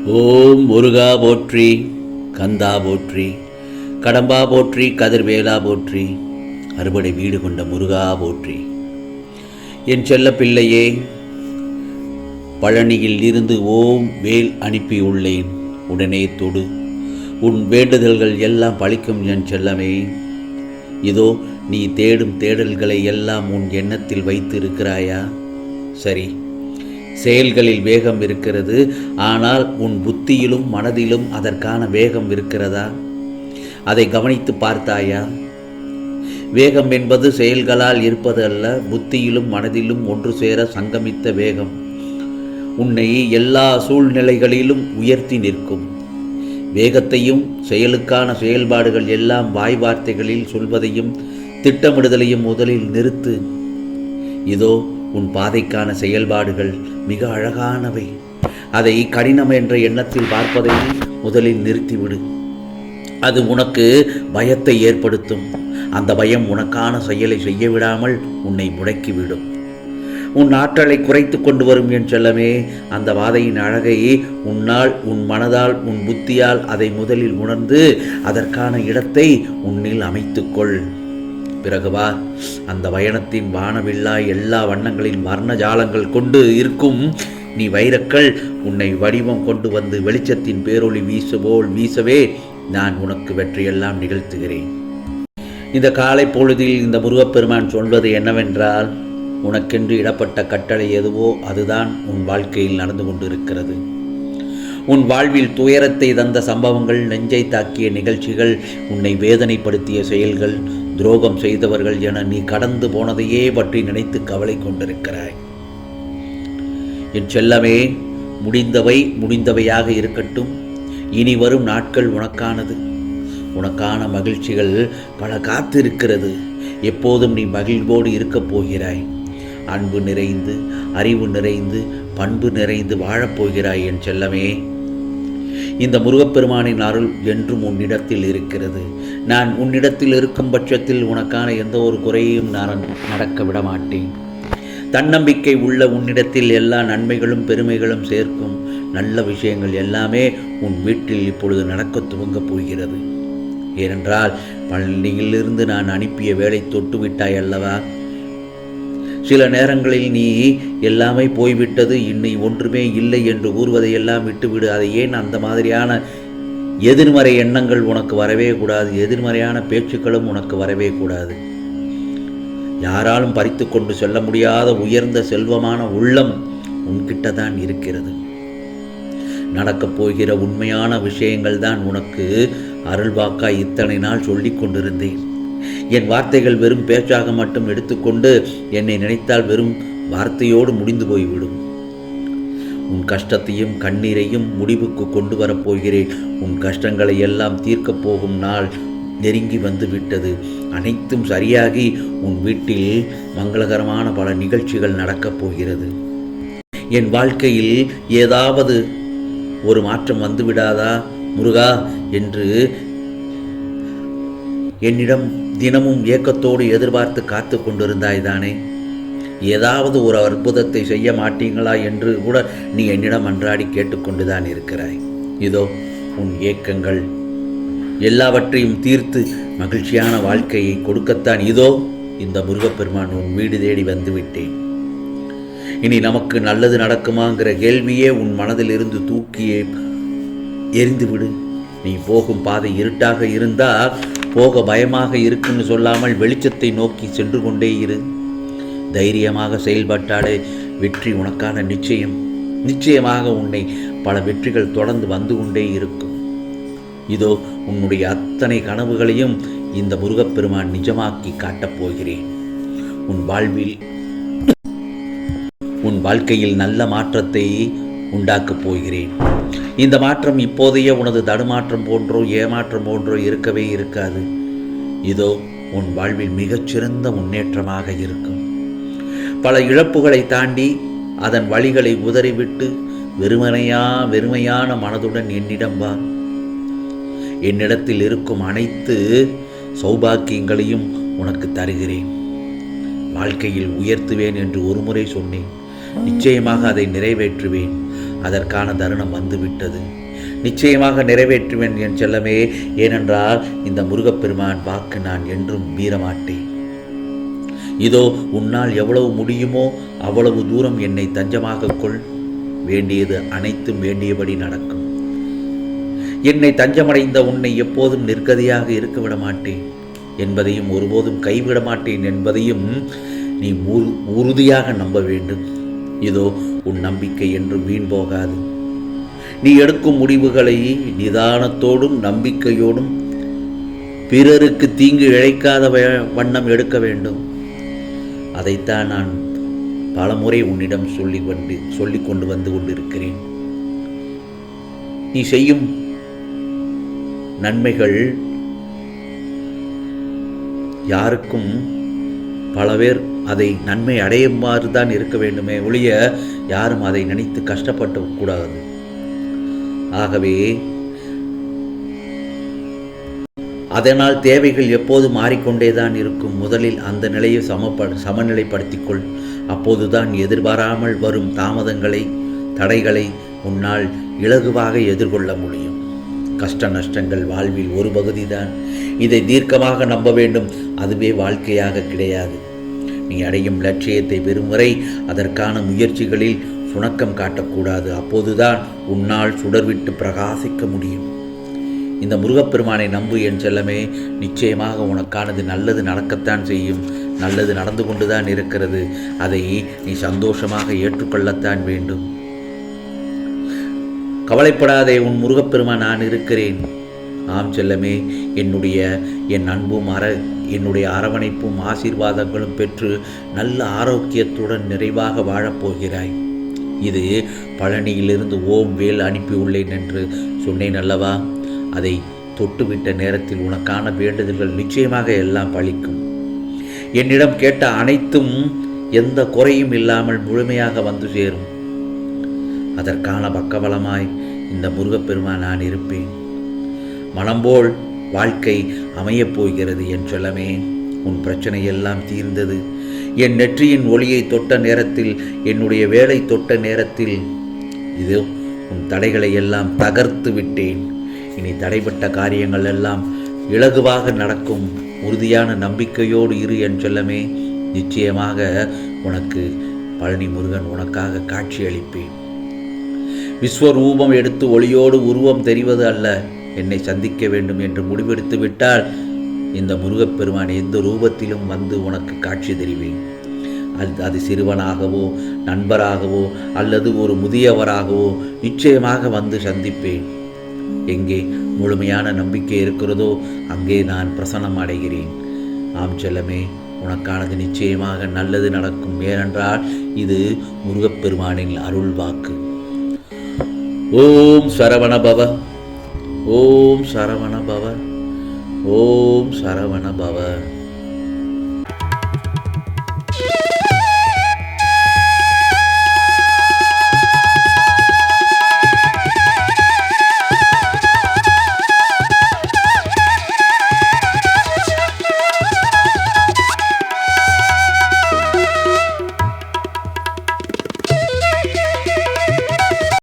ஓம் முருகா போற்றி, கந்தா போற்றி, கடம்பா போற்றி, கதிர்வேலா போற்றி, அறுபடை வீடு கொண்ட முருகா போற்றி. என் செல்ல பிள்ளையே, பழனியில் இருந்து ஓம் வேல் அனுப்பியுள்ளேன், உடனே தொடு, உன் வேண்டுதல்கள் எல்லாம் பலிக்கும் என் செல்லமே. இதோ நீ தேடும் தேடல்களை எல்லாம் உன் எண்ணத்தில் வைத்து இருக்கிறாயா? சரி, செயல்களில் வேகம் இருக்கிறது, ஆனால் உன் புத்தியிலும் மனதிலும் அதற்கான வேகம் இருக்கிறதா? அதை கவனித்து பார்த்தாயா? வேகம் என்பது செயல்களால் இருப்பது அல்ல, புத்தியிலும் மனதிலும் ஒன்று சேர சங்கமித்த வேகம் உன்னை எல்லா சூழ்நிலைகளிலும் உயர்த்தி நிற்கும். வேகத்தையும் செயலுக்கான செயல்பாடுகள் எல்லாம் வாய் வார்த்தைகளில் சொல்வதையும் திட்டமிடுதலையும் முதலில் நிறுத்து. இதோ உன் பாதைக்கான செயல்பாடுகள் மிக அழகானவை. அதை கடினம் என்ற எண்ணத்தில் பார்ப்பதை முதலில் நிறுத்திவிடு. அது உனக்கு பயத்தை ஏற்படுத்தும். அந்த பயம் உனக்கான செயலை செய்ய விடாமல் உன்னை முடக்கிவிடும். உன் ஆற்றலை குறைத்து கொண்டு வரும் என் செல்லமே. அந்த பாதையின் அழகை உன்னால், உன் மனதால், உன் புத்தியால் அதை முதலில் உணர்ந்து அதற்கான இடத்தை உன்னில் அமைத்துக்கொள். பிறகு வா, அந்த பயணத்தின் வானவில்லாய் எல்லா வண்ணங்களின் வர்ண ஜாலங்கள் கொண்டு இருக்கும் நீ வைரக்கல் உன்னை வடிவம் கொண்டு வந்து வெளிச்சத்தின் பேரொளி வீசவே நான் உனக்கு வெற்றியெல்லாம் நிகழ்த்துகிறேன். இந்த காலை பொழுதில் இந்த முருகப்பெருமான் சொல்வது என்னவென்றால், உனக்கென்று இடப்பட்ட கட்டளை எதுவோ அதுதான் உன் வாழ்க்கையில் நடந்து கொண்டிருக்கிறது. உன் வாழ்வில் துயரத்தை தந்த சம்பவங்கள், நெஞ்சை தாக்கிய நிகழ்ச்சிகள், உன்னை வேதனைப்படுத்திய செயல்கள், துரோகம் செய்தவர்கள் என நீ கடந்து போனதையே பற்றி நினைத்து கவலை கொண்டிருக்கிறாய். என் செல்லமே, முடிந்தவை முடிந்தவையாக இருக்கட்டும். இனி வரும் நாட்கள் உனக்கானது. உனக்கான மகிழ்ச்சிகள் பல காத்திருக்கிறது. எப்போதும் நீ மகிழ்வோடு இருக்கப் போகிறாய். அன்பு நிறைந்து, அறிவு நிறைந்து, பண்பு நிறைந்து வாழப்போகிறாய் என் செல்லமே. இந்த முருகப்பெருமானின் அருள் என்றும் உன்னிடத்தில் இருக்கிறது. நான் உன்னிடத்தில் இருக்கும் பட்சத்தில் உனக்கான எந்த ஒரு குறையையும் நான் நடக்க விட மாட்டேன். தன்னம்பிக்கை உள்ள உன்னிடத்தில் எல்லா நன்மைகளும் பெருமைகளும் சேர்க்கும் நல்ல விஷயங்கள் எல்லாமே உன் வீட்டில் இப்பொழுது நடக்க துவங்கப் போகிறது. ஏனென்றால் பழனியிலிருந்து நான் அனுப்பிய வேலை தொட்டுவிட்டாய் அல்லவா? சில நேரங்களில் நீ எல்லாமே போய்விட்டது, இன்னை ஒன்றுமே இல்லை என்று கூறுவதையெல்லாம் விட்டுவிடு. அதை ஏன் அந்த மாதிரியான எதிர்மறை எண்ணங்கள் உனக்கு வரவே கூடாது. எதிர்மறையான பேச்சுக்களும் உனக்கு வரவே கூடாது. யாராலும் பறித்து கொண்டு செல்ல முடியாத உயர்ந்த செல்வமான உள்ளம் உன்கிட்ட தான் இருக்கிறது. நடக்கப் போகிற உண்மையான விஷயங்கள் தான் உனக்கு அருள்வாக்காய் இத்தனை நாள் சொல்லி கொண்டிருந்தேன். என் வார்த்தைகள் வெறும் பேச்சாக மட்டும் எடுத்துக்கொண்டு என்னை நினைத்தால் வெறும் வார்த்தையோடு முடிந்து போய்விடும். உன் கஷ்டத்தையும் கண்ணீரையும் முடிவுக்கு கொண்டு வரப்போகிறேன். உன் கஷ்டங்களை எல்லாம் தீர்க்கப் போகும் நாள் நெருங்கி வந்து விட்டது. அனைத்தும் சரியாகி உன் வீட்டில் மங்களகரமான பல நிகழ்ச்சிகள் நடக்கப் போகிறது. என் வாழ்க்கையில் ஏதாவது ஒரு மாற்றம் வந்துவிடாதா முருகா என்று என்னிடம் தினமும் ஏக்கத்தோடு எதிர்பார்த்து காத்து கொண்டிருந்தாய்தானே? ஏதாவது ஒரு அற்புதத்தை செய்ய மாட்டீங்களா என்று கூட நீ என்னிடம் அன்றாடி கேட்டுக்கொண்டுதான் இருக்கிறாய். இதோ உன் ஏக்கங்கள் எல்லாவற்றையும் தீர்த்து மகிழ்ச்சியான வாழ்க்கையை கொடுக்கத்தான் இதோ இந்த முருகப்பெருமான் உன் வீடு தேடி வந்து விட்டேன். இனி நமக்கு நல்லது நடக்குமாங்கிற கேள்வியே உன் மனதிலிருந்து தூக்கியே எரிந்துவிடு. நீ போகும் பாதை இருட்டாக இருந்தால் போக பயமாக இருக்குன்னு சொல்லாமல் வெளிச்சத்தை நோக்கி சென்று கொண்டே இரு. தைரியமாக செயல்பட்டாலே வெற்றி உனக்கான நிச்சயம். நிச்சயமாக உன்னை பல வெற்றிகள் தொடர்ந்து வந்து கொண்டே இருக்கும். இதோ உன்னுடைய அத்தனை கனவுகளையும் இந்த முருகப்பெருமான் நிஜமாக்கி காட்டப் போகிறேன். உன் வாழ்க்கையில் நல்ல மாற்றத்தை உண்டாக்கப் போகிறேன். இந்த மாற்றம் இப்போதைய உனது தடுமாற்றம் போன்றோ ஏமாற்றம் போன்றோ இருக்கவே இருக்காது. இதோ உன் வாழ்வில் மிகச்சிறந்த முன்னேற்றமாக இருக்கும். பல இழப்புகளை தாண்டி அதன் வழிகளை உதறிவிட்டு வெறுமையான மனதுடன் என்னிடம் வா. என்னிடத்தில் இருக்கும் அனைத்து சௌபாக்கியங்களையும் உனக்கு தருகிறேன். வாழ்க்கையில் உயர்த்துவேன் என்று ஒருமுறை சொன்னேன். நிச்சயமாக அதை நிறைவேற்றுவேன். அதற்கான தருணம் வந்துவிட்டது. நிச்சயமாக நிறைவேற்றுவேன் என் செல்லமே. ஏனென்றால் இந்த முருகப்பெருமான் வாக்கு நான் என்றும் மீறமாட்டேன். இதோ உன்னால் எவ்வளவு முடியுமோ அவ்வளவு தூரம் என்னை தஞ்சமாக கொள். வேண்டியது அனைத்தும் வேண்டியபடி நடக்கும். என்னை தஞ்சமடைந்த உன்னை எப்போதும் நிர்கதியாக இருக்க விட மாட்டேன் என்பதையும் ஒருபோதும் கைவிட மாட்டேன் என்பதையும் நீ உறுதியாக நம்ப வேண்டும். இதோ உன் நம்பிக்கை என்றும் வீண் போகாது. நீ எடுக்கும் முடிவுகளை நிதானத்தோடும் நம்பிக்கையோடும் பிறருக்கு தீங்கு இழைக்காத வண்ணம் எடுக்க வேண்டும். அதைத்தான் நான் பலமுறை உன்னிடம் சொல்லிக் கொண்டு வந்து கொண்டிருக்கிறேன். நீ செய்யும் நன்மைகள் யாருக்கும் பல பேர் அதை நன்மை அடையுமாறு தான் இருக்க வேண்டுமே ஒழிய யாரும் அதை நினைத்து கஷ்டப்பட கூடாது. ஆகவே அதனால் தேவைகள் எப்போது மாறிக்கொண்டேதான் இருக்கும். முதலில் அந்த நிலையை சமநிலைப்படுத்திக்கொள். அப்போதுதான் எதிர்பாராமல் வரும் தாமதங்களை தடைகளை உன்னால் இலகுவாக எதிர்கொள்ள முடியும். கஷ்ட நஷ்டங்கள் வாழ்வில் ஒரு பகுதிதான். இதை தீர்க்கமாக நம்ப வேண்டும். அதுவே வாழ்க்கையாக கிடையாது. நீ அடையும் லட்சியத்தை பெறும் வரை அதற்கான முயற்சிகளில் சுணக்கம் காட்டக்கூடாது. அப்போதுதான் உன்னால் சுடர்விட்டு பிரகாசிக்க முடியும். இந்த முருகப்பெருமானை நம்பு என் செல்லமே. நிச்சயமாக உனக்கானது நல்லது நடக்கத்தான் செய்யும். நல்லது நடந்து கொண்டுதான் இருக்கிறது. அதை நீ சந்தோஷமாக ஏற்றுக்கொள்ளத்தான் வேண்டும். கவலைப்படாதே, உன் முருகப்பெருமான் நான் இருக்கிறேன். ஆம் செல்லமே, என் அன்பும் என்னுடைய அரவணைப்பும் ஆசீர்வாதங்களும் பெற்று நல்ல ஆரோக்கியத்துடன் நிறைவாக வாழப்போகிறாய். இது பழனியிலிருந்து ஓம் வேல் அனுப்பியுள்ளேன் என்று சொன்னேன் அல்லவா? அதை தொட்டுவிட்ட நேரத்தில் உனக்கான வேண்டுதல்கள் நிச்சயமாக எல்லாம் பலிக்கும். என்னிடம் கேட்ட அனைத்தும் எந்த குறையும் இல்லாமல் முழுமையாக வந்து சேரும். அதற்கான பக்கபலமாய் இந்த முருகப்பெருமான் நான் இருப்பேன். மனம்போல் வாழ்க்கை அமையப் போகிறது என் செல்லமே. உன் பிரச்சனை எல்லாம் தீர்ந்தது. என் நெற்றியின் ஒளியை தொட்ட நேரத்தில், என்னுடைய வேலை தொட்ட நேரத்தில் இதோ உன் தடைகளை எல்லாம் தகர்த்து விட்டேன். இனி தடைப்பட்ட காரியங்கள் எல்லாம் இலகுவாக நடக்கும். உறுதியான நம்பிக்கையோடு இரு என் செல்லமே. நிச்சயமாக உனக்கு பழனி முருகன் உனக்காக காட்சி அளிப்பேன். விஸ்வரூபம் எடுத்து ஒளியோடு உருவம் தெரிவது அல்ல. என்னை சந்திக்க வேண்டும் என்று முடிவெடுத்து விட்டால் இந்த முருகப்பெருமான் எந்த ரூபத்திலும் வந்து உனக்கு காட்சி தெரிவேன். அது சிறுவனாகவோ நண்பராகவோ அல்லது ஒரு முதியவராகவோ நிச்சயமாக வந்து சந்திப்பேன். எங்கே முழுமையான நம்பிக்கை இருக்கிறதோ அங்கே நான் பிரசன்னம் அடைகிறேன். ஆம் செல்லமே, உனக்கானது நிச்சயமாக நல்லது நடக்கும். ஏனென்றால் இது முருகப்பெருமானின் அருள் வாக்கு. ஓம் சரவண பவ, ஓம் சரவண பவ, ஓம் சரவண பவ.